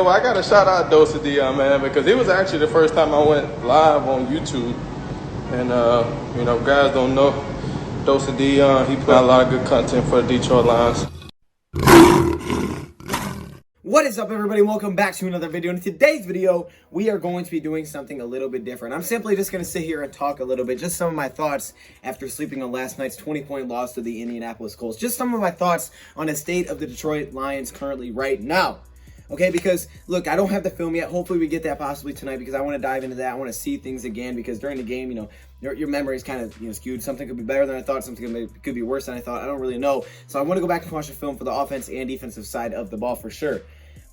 well, I got to shout out DoseOfDion, man, because it was actually the first time I went live on YouTube. And, guys don't know DoseOfDion. He put out a lot of good content for the Detroit Lions. What is up, everybody? Welcome back to another video. In today's video, we are going to be doing something a little bit different. I'm simply just going to sit here and talk a little bit, just some of my thoughts after sleeping on last night's 20-point loss to the Indianapolis Colts. Just some of my thoughts on the state of the Detroit Lions currently right now. Okay, because look, I don't have the film yet. Hopefully we get that possibly tonight because I want to dive into that. I want to see things again because during the game, your memory is kind of skewed. Something could be better than I thought. Something could be worse than I thought. I don't really know. So I want to go back and watch the film for the offense and defensive side of the ball for sure.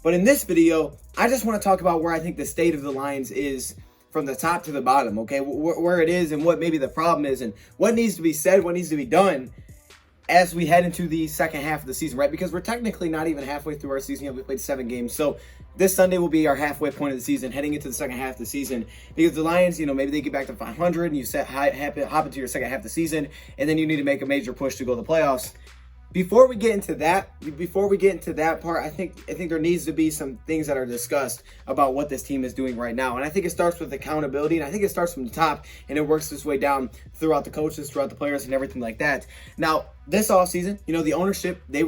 But in this video, I just want to talk about where I think the state of the Lions is from the top to the bottom, okay? Where it is and what maybe the problem is and what needs to be said, what needs to be done as we head into the second half of the season, right? Because we're technically not even halfway through our season. We played 7 games. So this Sunday will be our halfway point of the season, heading into the second half of the season. Because the Lions, maybe they get back to 500 and you hop into your second half of the season, and then you need to make a major push to go to the playoffs. Before we get into that part, I think there needs to be some things that are discussed about what this team is doing right now. And I think it starts with accountability, and I think it starts from the top, and it works its way down throughout the coaches, throughout the players, and everything like that. Now, this offseason, the ownership, they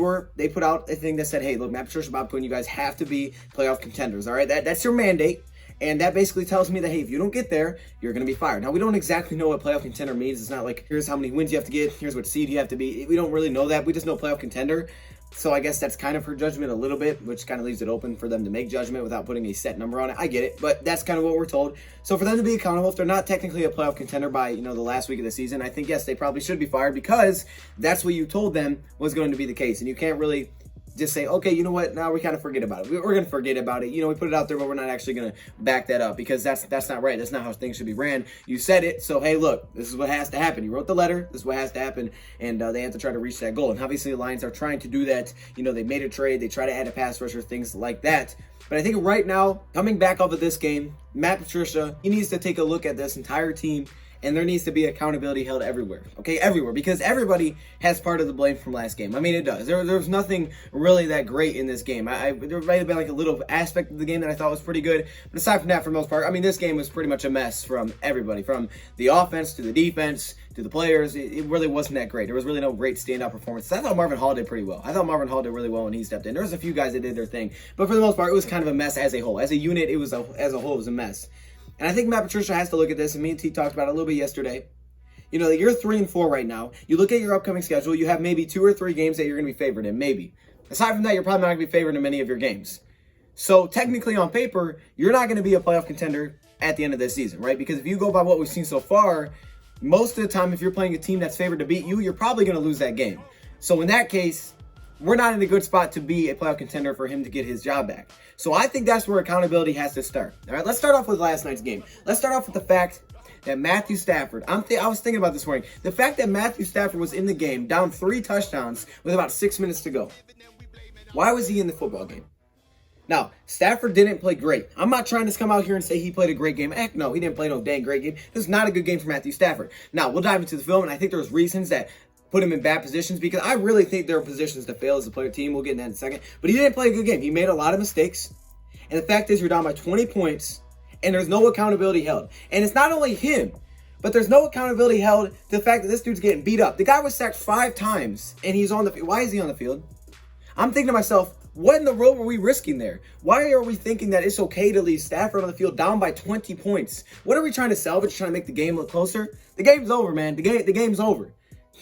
put out a thing that said, hey, look, Matt Patricia, Bob Quinn, you guys have to be playoff contenders, all right? That's your mandate. And that basically tells me that, hey, if you don't get there, you're going to be fired. Now, we don't exactly know what playoff contender means. It's not like, here's how many wins you have to get, here's what seed you have to be. We don't really know that. We just know playoff contender. So I guess that's kind of her judgment a little bit, which kind of leaves it open for them to make judgment without putting a set number on it. I get it, but that's kind of what we're told. So for them to be accountable, if they're not technically a playoff contender by, the last week of the season, I think, yes, they probably should be fired because that's what you told them was going to be the case. And you can't really just say, okay, you know what, now we kind of forget about it. We're going to forget about it. We put it out there, but we're not actually going to back that up because that's not right. That's not how things should be ran. You said it, so hey, look, this is what has to happen. You wrote the letter, this is what has to happen, and they have to try to reach that goal. And obviously the Lions are trying to do that. They made a trade, they try to add a pass rusher, things like that. But I think right now, coming back off of this game, Matt Patricia, he needs to take a look at this entire team, and there needs to be accountability held everywhere, okay? Everywhere, because everybody has part of the blame from last game. I mean, it does. There's nothing really that great in this game. There might have been like a little aspect of the game that I thought was pretty good, but aside from that, for the most part, I mean, this game was pretty much a mess from everybody, from the offense to the defense to the players. It really wasn't that great. There was really no great standout performances. I thought Marvin Hall did pretty well. I thought Marvin Hall did really well when he stepped in. There was a few guys that did their thing, but for the most part, it was kind of a mess as a whole. As a unit, as a whole, it was a mess. And I think Matt Patricia has to look at this, and me and T talked about it a little bit yesterday. You're 3-4 right now. You look at your upcoming schedule, you have maybe 2 or 3 games that you're going to be favored in, maybe. Aside from that, you're probably not going to be favored in many of your games. So technically on paper, you're not going to be a playoff contender at the end of this season, right? Because if you go by what we've seen so far, most of the time, if you're playing a team that's favored to beat you, you're probably going to lose that game. So in that case, we're not in a good spot to be a playoff contender for him to get his job back. So I think that's where accountability has to start. All right, let's start off with last night's game. Let's start off with the fact that Matthew Stafford, I was thinking about this morning, the fact that Matthew Stafford was in the game, down 3 touchdowns with about 6 minutes to go. Why was he in the football game? Now, Stafford didn't play great. I'm not trying to come out here and say he played a great game. Heck no, he didn't play no dang great game. This is not a good game for Matthew Stafford. Now, we'll dive into the film, and I think there's reasons that put him in bad positions because I really think there are positions to fail as a player team. We'll get into that in a second. But he didn't play a good game. He made a lot of mistakes. And the fact is you're down by 20 points and there's no accountability held. And it's not only him, but there's no accountability held to the fact that this dude's getting beat up. The guy was sacked 5 times and he's on the field. Why is he on the field? I'm thinking to myself, what in the world were we risking there? Why are we thinking that it's okay to leave Stafford on the field down by 20 points? What are we trying to salvage, trying to make the game look closer? The game's over, man. The game's over.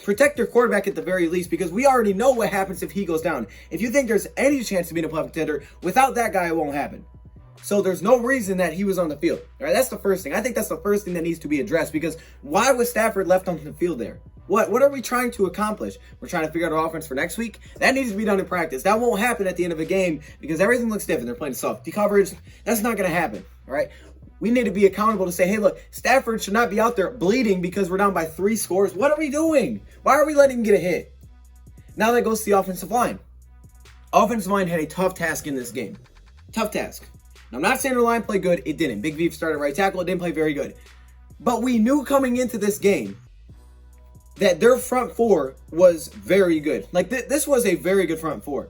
Protect your quarterback at the very least because we already know what happens if he goes down. If you think there's any chance to be in a playoff contender, without that guy, it won't happen. So there's no reason that he was on the field. All right, that's the first thing. I think that's the first thing that needs to be addressed because why was Stafford left on the field there? What are we trying to accomplish? We're trying to figure out our offense for next week. That needs to be done in practice. That won't happen at the end of a game because everything looks different. They're playing soft coverage. That's not going to happen. All right. We need to be accountable to say, hey, look, Stafford should not be out there bleeding because we're down by 3 scores. What are we doing? Why are we letting him get a hit? Now that goes to the offensive line. Offensive line had a tough task in this game. Tough task. Now, I'm not saying the line played good. It didn't. Big V started right tackle. It didn't play very good. But we knew coming into this game that their front 4 was very good. Like, this was a very good front 4.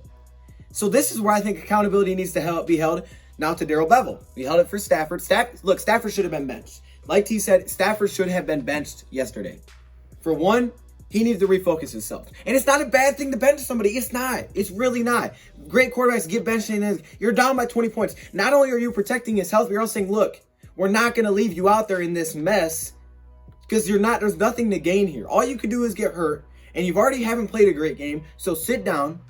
So this is where I think accountability needs to be held. Now to Darrell Bevell. We held it for Stafford. Look, Stafford should have been benched. Like T said, Stafford should have been benched yesterday. For one, he needs to refocus himself. And it's not a bad thing to bench somebody. It's not. It's really not. Great quarterbacks get benched and you're down by 20 points. Not only are you protecting his health, but you're also saying, look, we're not going to leave you out there in this mess because there's nothing to gain here. All you could do is get hurt, and you've already haven't played a great game. So sit down,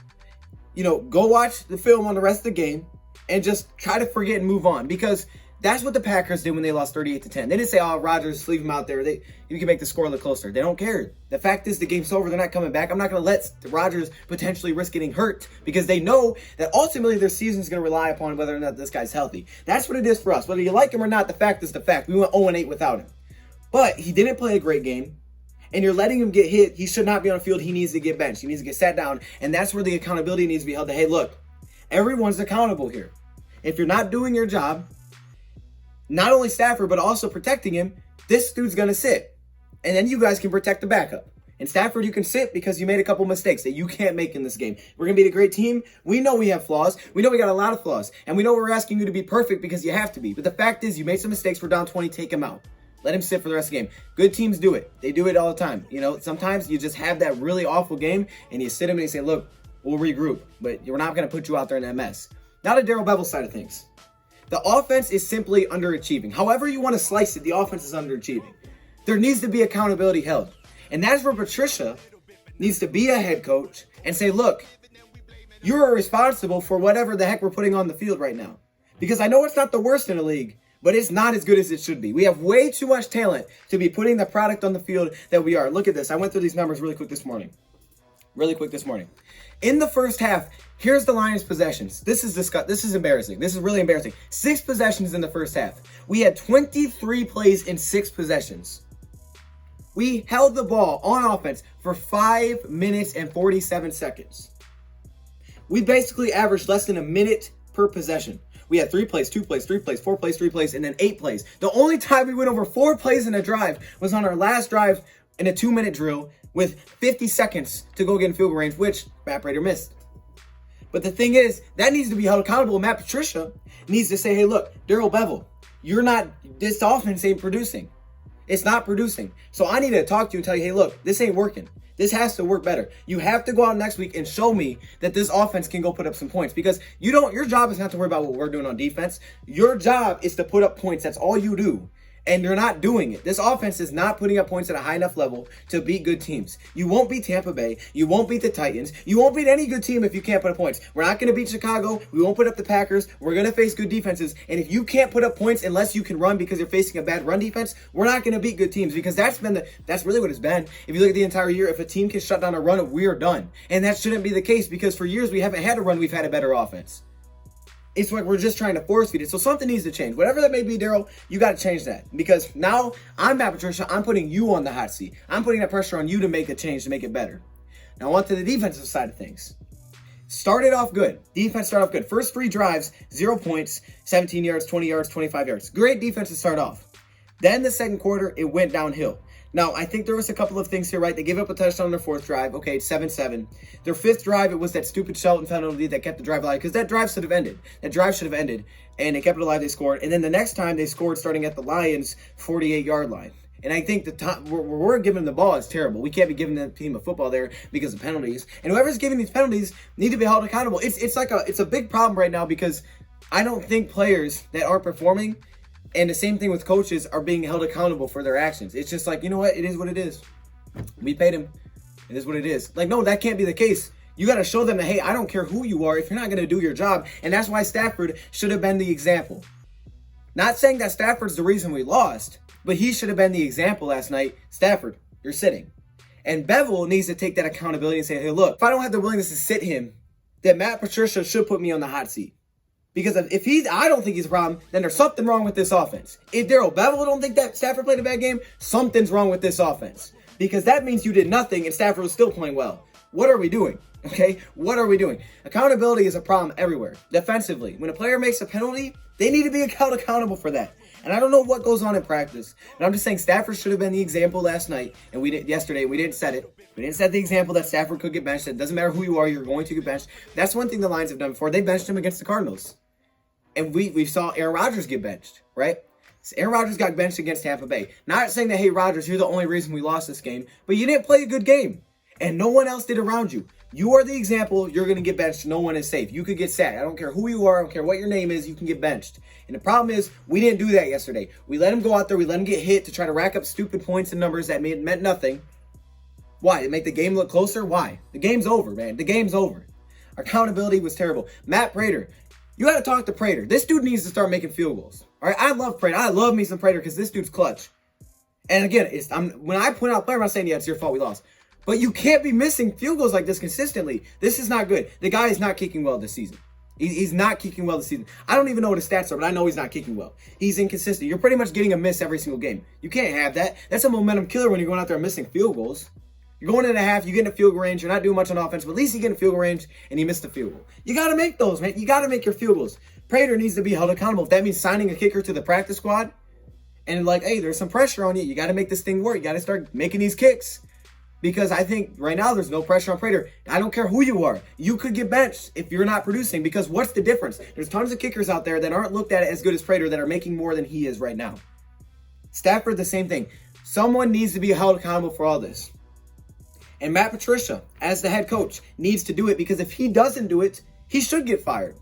go watch the film on the rest of the game and just try to forget and move on, because that's what the Packers did when they lost 38-10. They didn't say, oh, Rodgers, leave him out there. You can make the score look closer. They don't care. The fact is the game's over. They're not coming back. I'm not going to let Rodgers potentially risk getting hurt because they know that ultimately their season's going to rely upon whether or not this guy's healthy. That's what it is for us. Whether you like him or not, the fact is the fact. We went 0-8 without him. But he didn't play a great game, and you're letting him get hit. He should not be on the field. He needs to get benched. He needs to get sat down, and that's where the accountability needs to be held. Hey, look, everyone's accountable here. If you're not doing your job, not only Stafford, but also protecting him, this dude's going to sit. And then you guys can protect the backup. And Stafford, you can sit because you made a couple mistakes that you can't make in this game. We're going to be a great team. We know we have flaws. We know we got a lot of flaws. And we know we're asking you to be perfect because you have to be. But the fact is, you made some mistakes. We're down 20. Take him out. Let him sit for the rest of the game. Good teams do it. They do it all the time. Sometimes you just have that really awful game, and you sit him and you say, look, we'll regroup. But we're not going to put you out there in that mess. Now to Darrell Bevell's side of things. The offense is simply underachieving. However you want to slice it, the offense is underachieving. There needs to be accountability held. And that's where Patricia needs to be a head coach and say, look, you're responsible for whatever the heck we're putting on the field right now. Because I know it's not the worst in the league, but it's not as good as it should be. We have way too much talent to be putting the product on the field that we are. Look at this. I went through these numbers really quick this morning. In the first half, here's the Lions' possessions. This is embarrassing. This is really embarrassing. 6 possessions in the first half. We had 23 plays in 6 possessions. We held the ball on offense for 5 minutes and 47 seconds. We basically averaged less than a minute per possession. We had 3 plays, 2 plays, 3 plays, 4 plays, 3 plays, and then 8 plays. The only time we went over 4 plays in a drive was on our last drive in a 2-minute drill with 50 seconds to go get in field goal range, which Matt Prater missed. But the thing is, that needs to be held accountable. Matt Patricia needs to say, hey, look, Darrell Bevell, this offense ain't producing. It's not producing. So I need to talk to you and tell you, hey, look, this ain't working. This has to work better. You have to go out next week and show me that this offense can go put up some points, because your job is not to worry about what we're doing on defense. Your job is to put up points. That's all you do. And you're not doing it. This offense is not putting up points at a high enough level to beat good teams. You won't beat Tampa Bay. You won't beat the Titans. You won't beat any good team if you can't put up points. We're not going to beat Chicago. We won't put up the Packers. We're going to face good defenses. And if you can't put up points unless you can run because you're facing a bad run defense, we're not going to beat good teams, because that's really what it's been. If you look at the entire year, if a team can shut down a run, we're done. And that shouldn't be the case, because for years we haven't had a run. We've had a better offense. It's like we're just trying to force feed it. So something needs to change. Whatever that may be, Darrell, you got to change that. Because now I'm Matt Patricia. I'm putting you on the hot seat. I'm putting that pressure on you to make a change, to make it better. Now on to the defensive side of things. Started off good. Defense started off good. First 3 drives, 0 points, 17 yards, 20 yards, 25 yards. Great defense to start off. Then the second quarter, it went downhill. Now, I think there was a couple of things here, right? They gave up a touchdown on their 4th drive. Okay, 7-7. Their 5th drive, it was that stupid Shelton penalty that kept the drive alive, because that drive should have ended. That drive should have ended, and they kept it alive. They scored. And then the next time, they scored starting at the Lions' 48-yard line. And I think the time we're giving them the ball is terrible. We can't be giving the team a football there because of penalties. And whoever's giving these penalties need to be held accountable. It's a big problem right now, because I don't think players that aren't performing, and the same thing with coaches, are being held accountable for their actions. It's just like, you know what? It is what it is. We paid him. It is what it is. Like, no, that can't be the case. You got to show them that, hey, I don't care who you are if you're not going to do your job. And that's why Stafford should have been the example. Not saying that Stafford's the reason we lost, but he should have been the example last night. Stafford, you're sitting. And Bevell needs to take that accountability and say, hey, look, if I don't have the willingness to sit him, then Matt Patricia should put me on the hot seat. Because if I don't think he's a problem, then there's something wrong with this offense. If Darrell Bevell don't think that Stafford played a bad game, something's wrong with this offense. Because that means you did nothing and Stafford was still playing well. What are we doing? Okay? What are we doing? Accountability is a problem everywhere. Defensively, when a player makes a penalty, they need to be held accountable for that. And I don't know what goes on in practice. But I'm just saying Stafford should have been the example last night. And we didn't set it. We didn't set the example that Stafford could get benched. It doesn't matter who you are, you're going to get benched. That's one thing the Lions have done before. They benched him against the Cardinals. And we saw Aaron Rodgers get benched, right? So Aaron Rodgers got benched against Tampa Bay. Not saying that, hey, Rodgers, you're the only reason we lost this game, but you didn't play a good game. And no one else did around you. You are the example. You're going to get benched. No one is safe. You could get sacked. I don't care who you are. I don't care what your name is. You can get benched. And the problem is, we didn't do that yesterday. We let him go out there. We let him get hit to try to rack up stupid points and numbers that meant nothing. Why? To make the game look closer? Why? The game's over, man. The game's over. Our accountability was terrible. Matt Prater. You got to talk to Prater. This dude needs to start making field goals. All right? I love Prater. I love me some Prater because this dude's clutch. And again, when I point out player, I'm not saying, yeah, it's your fault we lost. But you can't be missing field goals like this consistently. This is not good. The guy is not kicking well this season. He's not kicking well this season. I don't even know what his stats are, but I know he's not kicking well. He's inconsistent. You're pretty much getting a miss every single game. You can't have that. That's a momentum killer when you're going out there missing field goals. You're going in a half, you get in a field goal range, you're not doing much on offense, but at least you get in a field goal range and you missed the field goal. You got to make those, man. You got to make your field goals. Prater needs to be held accountable. If that means signing a kicker to the practice squad and like, hey, there's some pressure on you. You got to make this thing work. You got to start making these kicks. Because I think right now there's no pressure on Prater. I don't care who you are. You could get benched if you're not producing. Because what's the difference? There's tons of kickers out there that aren't looked at as good as Prater that are making more than he is right now. Stafford, the same thing. Someone needs to be held accountable for all this. And Matt Patricia, as the head coach, needs to do it. Because if he doesn't do it, he should get fired.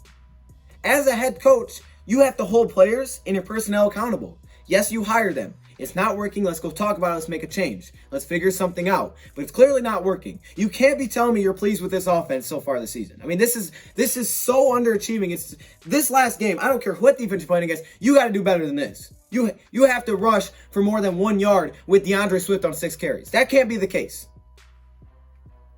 As a head coach, you have to hold players and your personnel accountable. Yes, you hire them. It's not working. Let's go talk about it. Let's make a change. Let's figure something out. But it's clearly not working. You can't be telling me you're pleased with this offense so far this season. I mean, this is so underachieving. It's this last game. I don't care what defense you're playing against. You got to do better than this. You have to rush for more than 1 yard with DeAndre Swift on 6 carries. That can't be the case.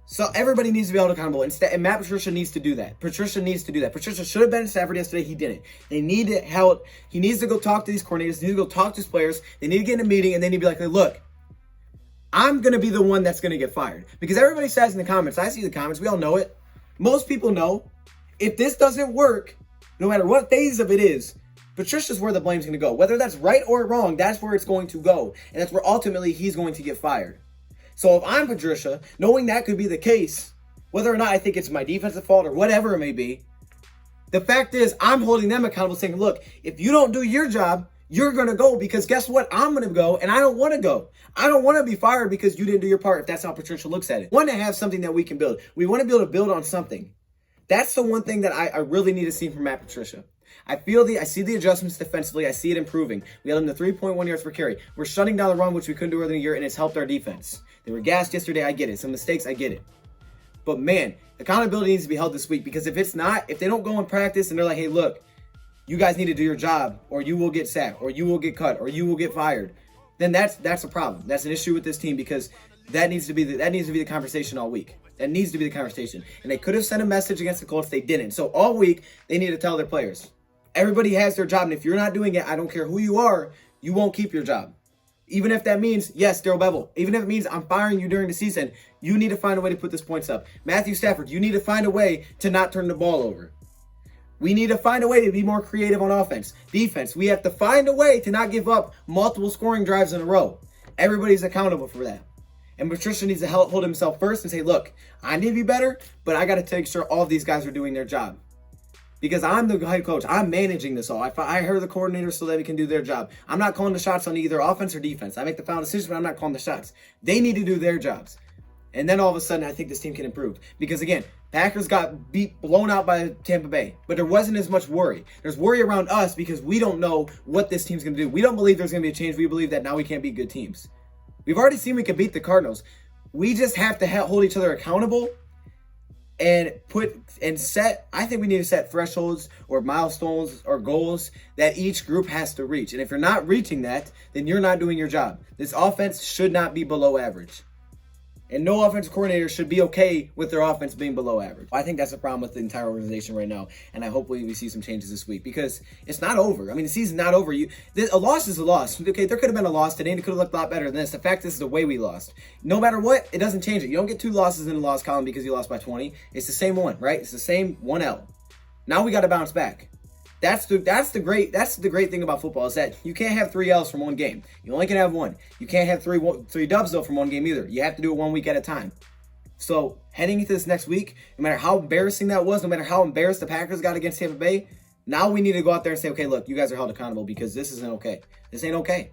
So everybody needs to be held accountable. And Matt Patricia needs to do that. Patricia needs to do that. Patricia should have been in Stafford yesterday. He didn't. They need to help. He needs to go talk to these coordinators. He needs to go talk to his players. They need to get in a meeting and they need to be like, hey, look, I'm going to be the one that's going to get fired. Because everybody says in the comments, I see the comments, we all know it. Most people know if this doesn't work, no matter what phase of it is, Patricia's where the blame's going to go. Whether that's right or wrong, that's where it's going to go. And that's where ultimately he's going to get fired. So if I'm Patricia, knowing that could be the case, whether or not I think it's my defensive fault or whatever it may be, the fact is I'm holding them accountable saying, look, if you don't do your job, you're going to go because guess what? I'm going to go and I don't want to go. I don't want to be fired because you didn't do your part if that's how Patricia looks at it. We want to have something that we can build. We want to be able to build on something. That's the one thing that I really need to see from Matt Patricia. I see the adjustments defensively. I see it improving. We got them to 3.1 yards per carry. We're shutting down the run, which we couldn't do earlier in the year, and it's helped our defense. They were gassed yesterday. I get it. Some mistakes. I get it. But man, accountability needs to be held this week because if it's not, if they don't go in practice and they're like, hey, look, you guys need to do your job or you will get sacked or you will get cut or you will get fired, then that's a problem. That's an issue with this team because that needs to be the conversation all week. That needs to be the conversation. And they could have sent a message against the Colts. They didn't. So all week, they need to tell their players. Everybody has their job, and if you're not doing it, I don't care who you are, you won't keep your job. Even if that means, yes, Daryl Bevel, even if it means I'm firing you during the season, you need to find a way to put this points up. Matthew Stafford, you need to find a way to not turn the ball over. We need to find a way to be more creative on offense. Defense, we have to find a way to not give up multiple scoring drives in a row. Everybody's accountable for that. And Patricia needs to hold himself first and say, look, I need to be better, but I got to make sure all of these guys are doing their job. Because I'm the head coach. I'm managing this all. I heard the coordinators so that we can do their job. I'm not calling the shots on either offense or defense. I make the final decision, but I'm not calling the shots. They need to do their jobs. And then all of a sudden, I think this team can improve. Because again, Packers got blown out by Tampa Bay. But there wasn't as much worry. There's worry around us because we don't know what this team's going to do. We don't believe there's going to be a change. We believe that now we can't beat good teams. We've already seen we can beat the Cardinals. We just have to hold each other accountable and I think we need to set thresholds or milestones or goals that each group has to reach. And if you're not reaching that, then you're not doing your job. This offense should not be below average. And no offensive coordinator should be okay with their offense being below average. I think that's a problem with the entire organization right now. And I hope we see some changes this week because it's not over. I mean, the season's not over. A loss is a loss. Okay, there could have been a loss today and it could have looked a lot better than this. The fact is the way we lost. No matter what, it doesn't change it. You don't get 2 losses in the loss column because you lost by 20. It's the same one, right? It's the same 1L. Now we got to bounce back. That's the great thing about football is that you can't have 3 L's from one game. You only can have 1. You can't have three dubs though from one game either. You have to do it 1 week at a time. So heading into this next week, no matter how embarrassing that was, no matter how embarrassed the Packers got against Tampa Bay, Now we need to go out there and say, okay, look, you guys are held accountable because this isn't okay. This ain't okay.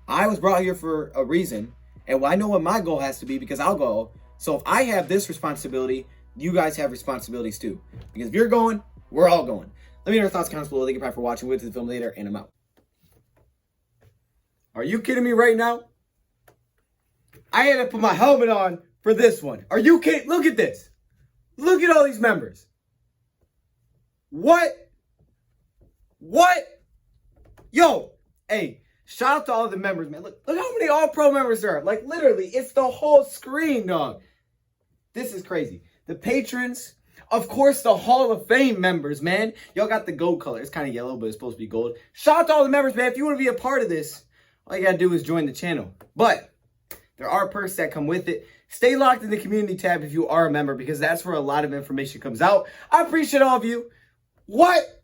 I was brought here for a reason, and I know what my goal has to be because I'll go. So if I have this responsibility, you guys have responsibilities too. Because if you're going, we're all going. Let me know your thoughts, comments below. Thank you for watching. We'll get to the film later, and I'm out. Are you kidding me right now? I had to put my helmet on for this one. Are you kidding? Look at this. Look at all these members. What? Yo, hey, shout out to all the members, man. Look how many All-Pro members there are. Like, literally, it's the whole screen, dog. This is crazy. The patrons, of course, the Hall of Fame members, man. Y'all got the gold color. It's kind of yellow, but it's supposed to be gold. Shout out to all the members, man. If you want to be a part of this, all you got to do is join the channel. But there are perks that come with it. Stay locked in the community tab if you are a member because that's where a lot of information comes out. I appreciate all of you. What?